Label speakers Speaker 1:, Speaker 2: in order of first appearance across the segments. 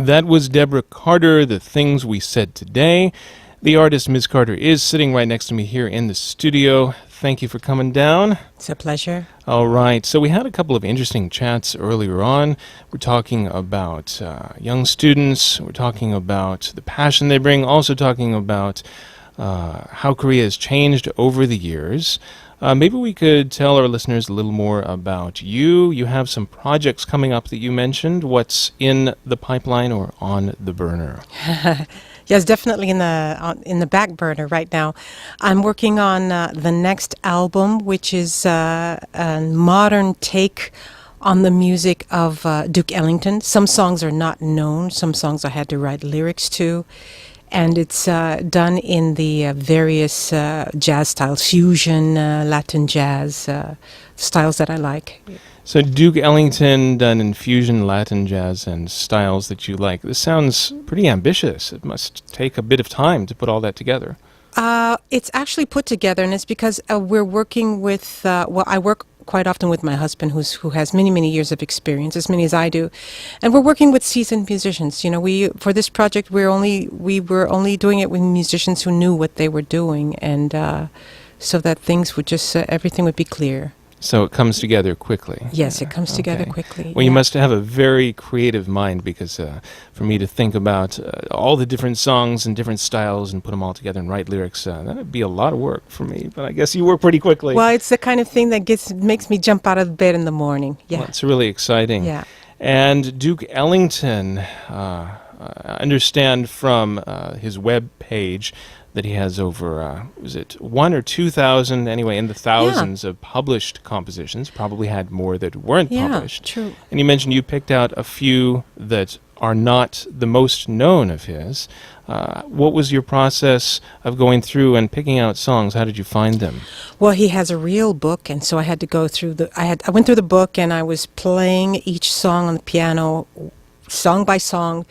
Speaker 1: That was Deborah Carter, The Things We Said Today. The artist, Ms. Carter, is sitting right next to me here in the studio. Thank you for coming down.
Speaker 2: It's a pleasure.
Speaker 1: All right. So we had a couple of interesting chats earlier on. We're talking about young students. We're talking about the passion they bring. Also talking about how Korea has changed over the years. Maybe we could tell our listeners a little more about you. You have some projects coming up that you mentioned. What's in the pipeline or on the burner?
Speaker 2: Yes, definitely in the back burner right now. I'm working on the next album, which is a modern take on the music of Duke Ellington. Some songs are not known. Some songs I had to write lyrics to. And it's done in the various jazz styles, fusion, Latin jazz styles that I like.
Speaker 1: So Duke Ellington done in fusion, Latin jazz, and styles that you like. This sounds pretty ambitious. It must take a bit of time to put all that together.
Speaker 2: It's actually put together, and it's because we're working with, I work quite often with my husband who has many, many years of experience, as many as I do. And we're working with seasoned musicians. You know, for this project, we were only doing it with musicians who knew what they were doing, and so that things would just, everything would be clear.
Speaker 1: So it comes together quickly.
Speaker 2: Yes, it comes together quickly.
Speaker 1: Well, you must have a very creative mind, because for me to think about all the different songs and different styles and put them all together and write lyrics, that would be a lot of work for me. But I guess you work pretty quickly.
Speaker 2: Well, it's the kind of thing that makes me jump out of bed in the morning. Yeah.
Speaker 1: Well, it's really exciting.
Speaker 2: Yeah.
Speaker 1: And Duke Ellington, I understand from his web page that he has over, was it 1,000 or 2,000, anyway, in the thousands of published compositions, probably had more that weren't published.
Speaker 2: Yeah, true.
Speaker 1: And you mentioned you picked out a few that are not the most known of his. What was your process of going through and picking out songs? How did you find them?
Speaker 2: Well, he has a real book, and so I had to go through I went through the book, and I was playing each song on the piano, song by song,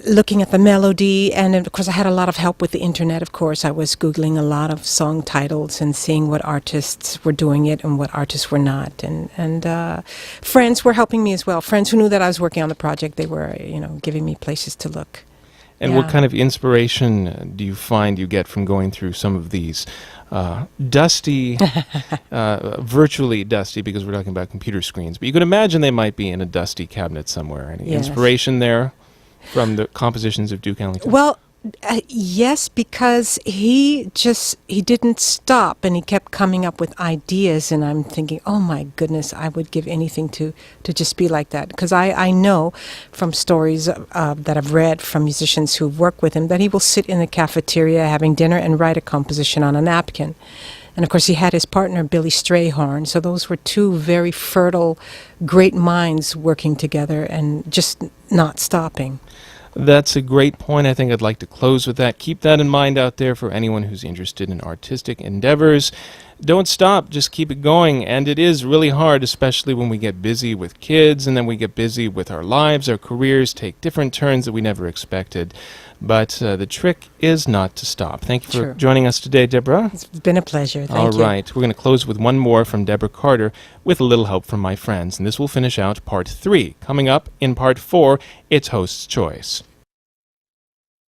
Speaker 2: looking at the melody, and of course I had a lot of help with the internet. Of course, I was Googling a lot of song titles and seeing what artists were doing it and what artists were not. And friends were helping me as well. Friends who knew that I was working on the project, they were, giving me places to look.
Speaker 1: And what kind of inspiration do you find you get from going through some of these dusty, virtually dusty, because we're talking about computer screens, but you could imagine they might be in a dusty cabinet somewhere. Any inspiration there from the compositions of Duke Ellington?
Speaker 2: Well, yes, because he didn't stop, and he kept coming up with ideas, and I'm thinking, oh my goodness, I would give anything to just be like that. Because I know from stories that I've read from musicians who work with him that he will sit in the cafeteria having dinner and write a composition on a napkin. And of course, he had his partner, Billy Strayhorn. So those were two very fertile, great minds working together and just not stopping.
Speaker 1: That's a great point. I think I'd like to close with that. Keep that in mind out there for anyone who's interested in artistic endeavors. Don't stop. Just keep it going. And it is really hard, especially when we get busy with kids and then we get busy with our lives. Our careers take different turns that we never expected. But the trick is not to stop. Thank you for joining us today, Deborah.
Speaker 2: It's been a pleasure. Thank you.
Speaker 1: All right. We're going to close with one more from Deborah Carter with a little help from my friends. And this will finish out part 3. Coming up in part 4, it's Host's Choice.